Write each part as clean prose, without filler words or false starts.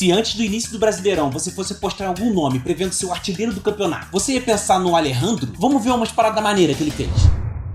Se antes do início do Brasileirão você fosse apostar em algum nome prevendo ser o artilheiro do campeonato, você ia pensar no Alejandro? Vamos ver umas paradas maneiras que ele fez.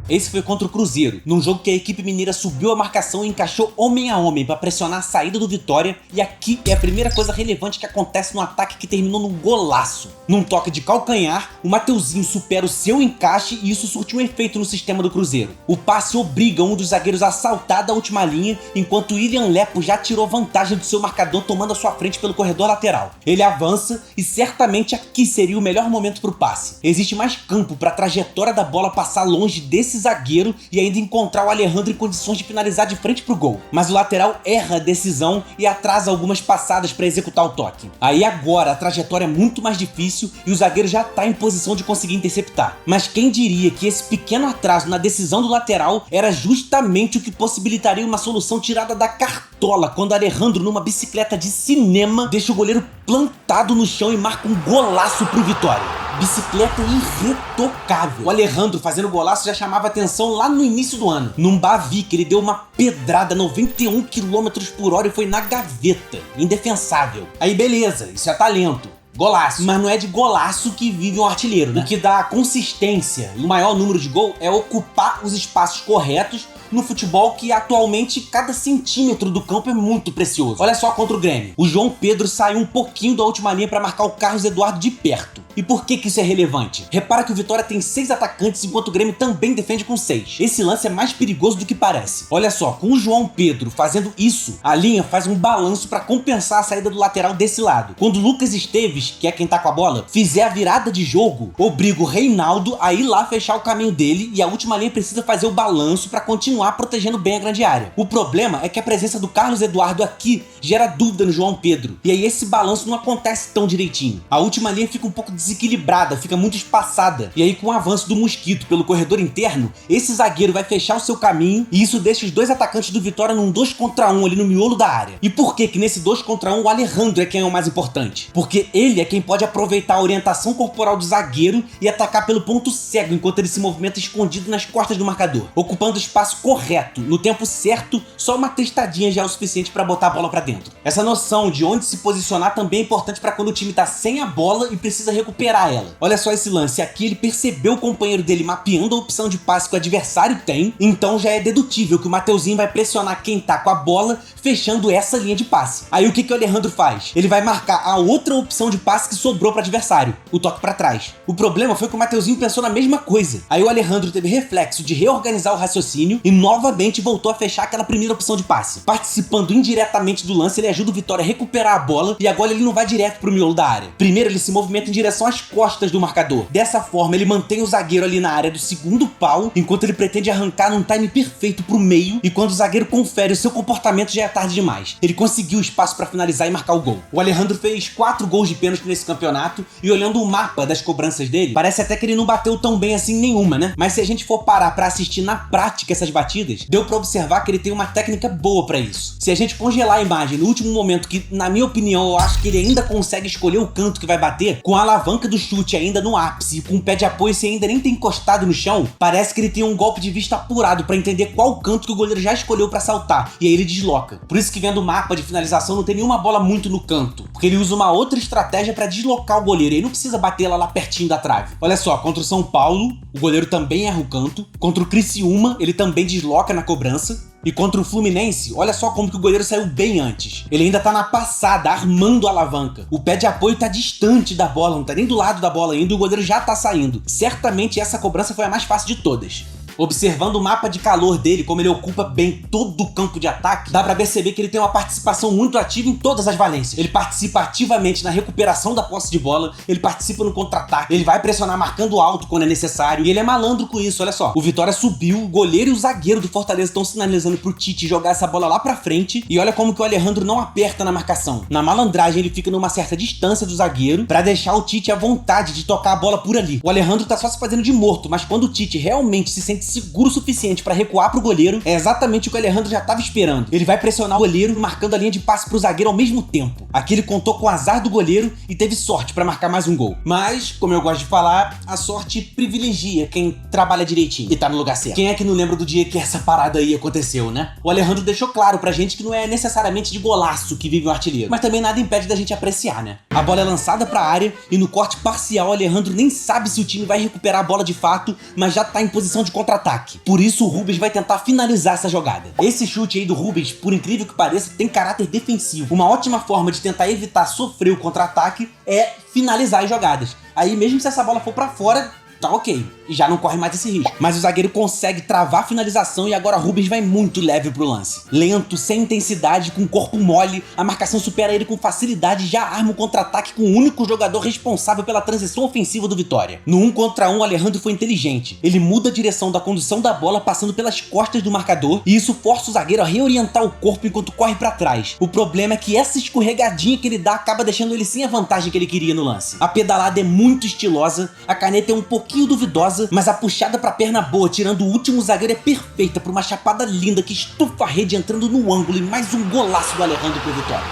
Esse foi contra o Cruzeiro, num jogo que a equipe mineira subiu a marcação e encaixou homem a homem para pressionar a saída do Vitória, e aqui é a primeira coisa relevante que acontece no ataque que terminou num golaço. Num toque de calcanhar, o Mateuzinho supera o seu encaixe e isso surtiu um efeito no sistema do Cruzeiro. O passe obriga um dos zagueiros a saltar da última linha, enquanto o William Lepo já tirou vantagem do seu marcador tomando a sua frente pelo corredor lateral. Ele avança e certamente aqui seria o melhor momento para o passe. Existe mais campo para a trajetória da bola passar longe desse zagueiro e ainda encontrar o Alejandro em condições de finalizar de frente pro gol. Mas o lateral erra a decisão e atrasa algumas passadas para executar o toque. Aí agora a trajetória é muito mais difícil e o zagueiro já tá em posição de conseguir interceptar. Mas quem diria que esse pequeno atraso na decisão do lateral era justamente o que possibilitaria uma solução tirada da cartola quando Alejandro, numa bicicleta de cinema, deixa o goleiro plantado no chão e marca um golaço pro Vitória. Bicicleta irretocável. O Alejandro fazendo golaço já chamava atenção lá no início do ano. Num Bavi que ele deu uma pedrada 91 km por hora e foi na gaveta. Indefensável. Aí beleza, isso é talento. Golaço. Mas não é de golaço que vive um artilheiro, né? O que dá consistência e o maior número de gol é ocupar os espaços corretos no futebol, que atualmente cada centímetro do campo é muito precioso. Olha só contra o Grêmio. O João Pedro saiu um pouquinho da última linha para marcar o Carlos Eduardo de perto. E por que isso é relevante? Repara que o Vitória tem 6 atacantes enquanto o Grêmio também defende com 6. Esse lance é mais perigoso do que parece. Olha só, com o João Pedro fazendo isso, a linha faz um balanço para compensar a saída do lateral desse lado. Quando o Lucas Esteves, que é quem tá com a bola, fizer a virada de jogo, obriga o Reinaldo a ir lá fechar o caminho dele e a última linha precisa fazer o balanço para continuar protegendo bem a grande área. O problema é que a presença do Carlos Eduardo aqui gera dúvida no João Pedro, e aí esse balanço não acontece tão direitinho. A última linha fica um pouco desequilibrada, fica muito espaçada, e aí com o avanço do Mosquito pelo corredor interno, esse zagueiro vai fechar o seu caminho e isso deixa os dois atacantes do Vitória num 2 contra 1 ali no miolo da área. E por que nesse 2 contra 1 o Alejandro é quem é o mais importante? Porque ele é quem pode aproveitar a orientação corporal do zagueiro e atacar pelo ponto cego enquanto ele se movimenta escondido nas costas do marcador, ocupando o espaço correto, no tempo certo. Só uma testadinha já é o suficiente para botar a bola para dentro. Essa noção de onde se posicionar também é importante para quando o time tá sem a bola e precisa recuperar ela. Olha só esse lance aqui, ele percebeu o companheiro dele mapeando a opção de passe que o adversário tem, então já é dedutível que o Mateuzinho vai pressionar quem tá com a bola, fechando essa linha de passe. Aí o que o Alejandro faz? Ele vai marcar a outra opção de passe que sobrou para o adversário, o toque para trás. O problema foi que o Mateuzinho pensou na mesma coisa. Aí o Alejandro teve reflexo de reorganizar o raciocínio e novamente voltou a fechar aquela primeira opção de passe. Participando indiretamente do lance, ele ajuda o Vitória a recuperar a bola e agora ele não vai direto pro miolo da área. Primeiro ele se movimenta em direção às costas do marcador. Dessa forma ele mantém o zagueiro ali na área do segundo pau, enquanto ele pretende arrancar num time perfeito pro meio, e quando o zagueiro confere o seu comportamento já é tarde demais. Ele conseguiu o espaço para finalizar e marcar o gol. O Alejandro fez 4 gols de pênalti nesse campeonato e olhando o mapa das cobranças dele, parece até que ele não bateu tão bem assim nenhuma, né? Mas se a gente for parar pra assistir na prática essas batidas, deu pra observar que ele tem uma técnica boa pra isso. Se a gente congelar a imagem no último momento, que na minha opinião eu acho que ele ainda consegue escolher o canto que vai bater, com a alavanca do chute ainda no ápice e com o pé de apoio sem ainda nem ter encostado no chão, parece que ele tem um golpe de vista apurado pra entender qual canto que o goleiro já escolheu pra saltar, e aí ele desloca. Por isso que vendo o mapa de finalização não tem nenhuma bola muito no canto, porque ele usa uma outra estratégia pra deslocar o goleiro, e aí não precisa bater ela lá pertinho da trave. Olha só, contra o São Paulo, o goleiro também erra o canto. Contra o Criciúma, ele também desloca na cobrança. E contra o Fluminense, olha só como que o goleiro saiu bem antes. Ele ainda tá na passada, armando a alavanca. O pé de apoio tá distante da bola, não tá nem do lado da bola ainda, e o goleiro já tá saindo. Certamente essa cobrança foi a mais fácil de todas. Observando o mapa de calor dele, como ele ocupa bem todo o campo de ataque, dá pra perceber que ele tem uma participação muito ativa em todas as valências. Ele participa ativamente na recuperação da posse de bola, ele participa no contra-ataque, ele vai pressionar marcando alto quando é necessário, e ele é malandro com isso. Olha só, o Vitória subiu, o goleiro e o zagueiro do Fortaleza estão sinalizando pro Tite jogar essa bola lá pra frente, e olha como que o Alejandro não aperta na marcação. Na malandragem ele fica numa certa distância do zagueiro pra deixar o Tite à vontade de tocar a bola por ali. O Alejandro tá só se fazendo de morto, mas quando o Tite realmente se sente seguro o suficiente para recuar pro goleiro. É exatamente o que o Alejandro já estava esperando. Ele vai pressionar o goleiro, marcando a linha de passe pro zagueiro ao mesmo tempo. Aqui ele contou com o azar do goleiro e teve sorte para marcar mais um gol. Mas, como eu gosto de falar, a sorte privilegia quem trabalha direitinho e tá no lugar certo. Quem é que não lembra do dia que essa parada aí aconteceu, né? O Alejandro deixou claro pra gente que não é necessariamente de golaço que vive um artilheiro, mas também nada impede da gente apreciar, né? A bola é lançada pra área e no corte parcial o Alejandro nem sabe se o time vai recuperar a bola de fato, mas já tá em posição de contra-ataque. Por isso o Rubens vai tentar finalizar essa jogada. Esse chute aí do Rubens, por incrível que pareça, tem caráter defensivo. Uma ótima forma de tentar evitar sofrer o contra-ataque é finalizar as jogadas. Aí mesmo se essa bola for pra fora, tá ok, e já não corre mais esse risco. Mas o zagueiro consegue travar a finalização e agora Rubens vai muito leve pro lance. Lento, sem intensidade, com o corpo mole, a marcação supera ele com facilidade e já arma o contra-ataque com o único jogador responsável pela transição ofensiva do Vitória. No 1 contra 1, o Alejandro foi inteligente. Ele muda a direção da condução da bola passando pelas costas do marcador e isso força o zagueiro a reorientar o corpo enquanto corre pra trás. O problema é que essa escorregadinha que ele dá acaba deixando ele sem a vantagem que ele queria no lance. A pedalada é muito estilosa, a caneta é um pouquinho duvidosa, mas a puxada pra perna boa, tirando o último zagueiro, é perfeita pra uma chapada linda que estufa a rede entrando no ângulo e mais um golaço do Alejandro pro Vitória.